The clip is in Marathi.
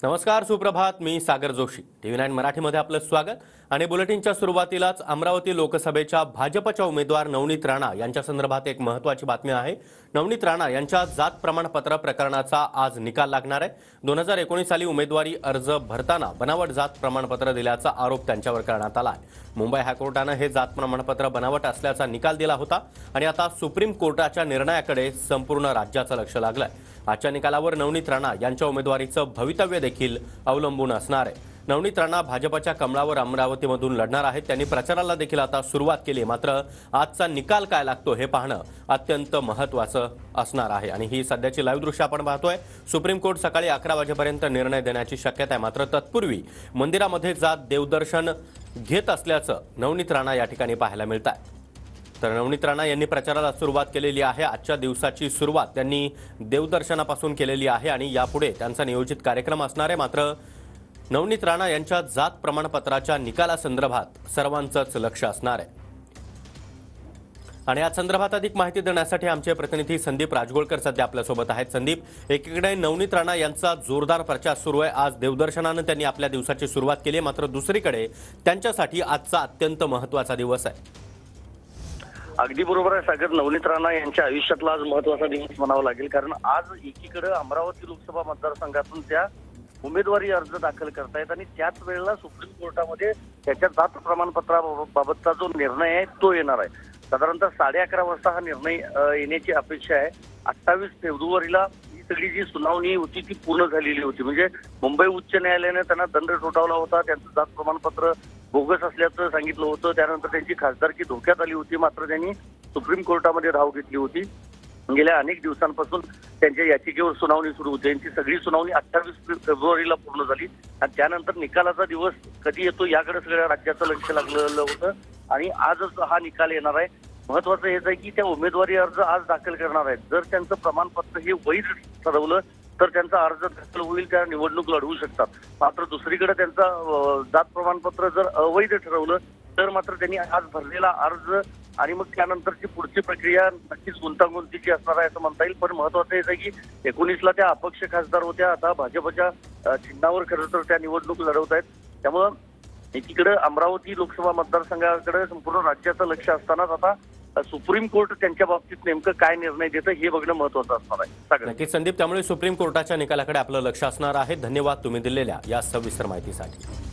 नमस्कार, सुप्रभात. मी सागर जोशी. TV9 मराठीमध्ये आपलं स्वागत. आणि बुलेटिनच्या सुरुवातीलाच अमरावती लोकसभेच्या भाजपच्या उमेदवार नवनीत राणा यांच्या संदर्भात एक महत्त्वाची बातमी आहे. नवनीत राणा यांच्या जात प्रमाणपत्र प्रकरणाचा आज निकाल लागणार आहे. 2019 साली उमेदवारी अर्ज भरताना बनावट जात प्रमाणपत्र दिल्याचा आरोप त्यांच्यावर करण्यात आला आहे. मुंबई हायकोर्टाने हे जात प्रमाणपत्र बनावट असल्याचा निकाल दिला होता आणि आता सुप्रीम कोर्टाच्या निर्णयाकडे संपूर्ण राज्याचं लक्ष लागलंय. आजच्या निकालावर नवनीत राणा यांच्या उमेदवारीचं भवितव्य देखील अवलंबून असणार आहे. नवनीत राणा भाजपच्या कमळावर अमरावतीमधून लढणार आहेत. त्यांनी प्रचाराला देखील आता सुरुवात केली. मात्र आजचा निकाल काय लागतो हे पाहणं अत्यंत महत्त्वाचं असणार आहे. आणि ही सध्याची लाईव्ह दृश्य आपण पाहतोय. सुप्रीम कोर्ट सकाळी 11 वाजेपर्यंत निर्णय देण्याची शक्यता आहे. मात्र तत्पूर्वी मंदिरामध्ये जात देवदर्शन घेत असल्याचं नवनीत राणा या ठिकाणी पाहायला मिळत आहे. तर नवनीत राणा यांनी प्रचाराला सुरुवात केलेली आहे. आजच्या दिवसाची सुरुवात त्यांनी देवदर्शनापासून केलेली आहे आणि यापुढे त्यांचा नियोजित कार्यक्रम असणार आहे. मात्र नवनीत राणा यांच्या जात प्रमाणपत्राच्या निकालासंदर्भात सर्वांचंच लक्ष असणार आहे. आणि या संदर्भात अधिक माहिती देण्यासाठी आमचे प्रतिनिधी संदीप राजगोळकर सध्या आपल्यासोबत आहेत. संदीप, एकीकडे नवनीत राणा यांचा जोरदार प्रचार सुरू आहे. आज देवदर्शनानं त्यांनी आपल्या दिवसाची सुरुवात केली आहे. मात्र दुसरीकडे त्यांच्यासाठी आजचा अत्यंत महत्त्वाचा दिवस आहे. अगदी बरोबर आहे सागर. नवनीत राणा यांच्या आयुष्यातला आज महत्त्वाचा दिवस म्हणावा लागेल. कारण आज एकीकडे अमरावती लोकसभा मतदारसंघातून त्या उमेदवारी अर्ज दाखल करतायत आणि त्याच वेळेला सुप्रीम कोर्टामध्ये त्याच्या जात प्रमाणपत्राबाबतचा जो निर्णय आहे तो येणार आहे. साधारणतः 11:30 वाजता हा निर्णय येण्याची अपेक्षा आहे. 28 फेब्रुवारीला ही सगळी जी सुनावणी होती ती पूर्ण झालेली होती. म्हणजे मुंबई उच्च न्यायालयाने त्यांना दंड ठोठावला होता. त्यांचं जात प्रमाणपत्र बोगस असल्याचं सांगितलं होतं. त्यानंतर त्यांची खासदारकी धोक्यात आली होती. मात्र त्यांनी सुप्रीम कोर्टामध्ये धाव घेतली होती. गेल्या अनेक दिवसांपासून त्यांच्या याचिकेवर सुनावणी सुरू होती. त्यांची सगळी सुनावणी 28 फेब्रुवारीला पूर्ण झाली आणि त्यानंतर निकालाचा दिवस कधी येतो याकडे सगळ्या राज्याचं लक्ष लागलेलं होतं आणि आजच हा निकाल येणार आहे. महत्वाचं हेच आहे की त्या उमेदवारी अर्ज आज दाखल करणार आहेत. जर त्यांचं प्रमाणपत्र हे वैध ठरवलं तर त्यांचा अर्ज दाखल होईल, त्या निवडणूक लढवू शकतात. मात्र दुसरीकडे त्यांचा जात प्रमाणपत्र जर अवैध ठरवलं तर मात्र त्यांनी आज भरलेला अर्ज आणि मग त्यानंतरची पुढची प्रक्रिया नक्कीच गुंतागुंतीची असणार आहे असं म्हणता येईल. पण महत्वाचं हेच आहे की 19ला त्या अपक्ष खासदार होत्या. आता भाजपच्या चिन्हावर खरं तर त्या निवडणूक लढवत आहेत. त्यामुळं एकीकडे अमरावती लोकसभा मतदारसंघाकडे संपूर्ण राज्याचं लक्ष असतानाच आता सुप्रीम कोर्ट त्यांच्या बाबतीत नेमकं काय निर्णय देतं हे बघणं महत्वाचं असणार आहे. नक्कीच संदीप, त्यामुळे सुप्रीम कोर्टाच्या निकालाकडे आपलं लक्ष असणार आहे. धन्यवाद तुम्ही दिलेल्या या सविस्तर माहितीसाठी.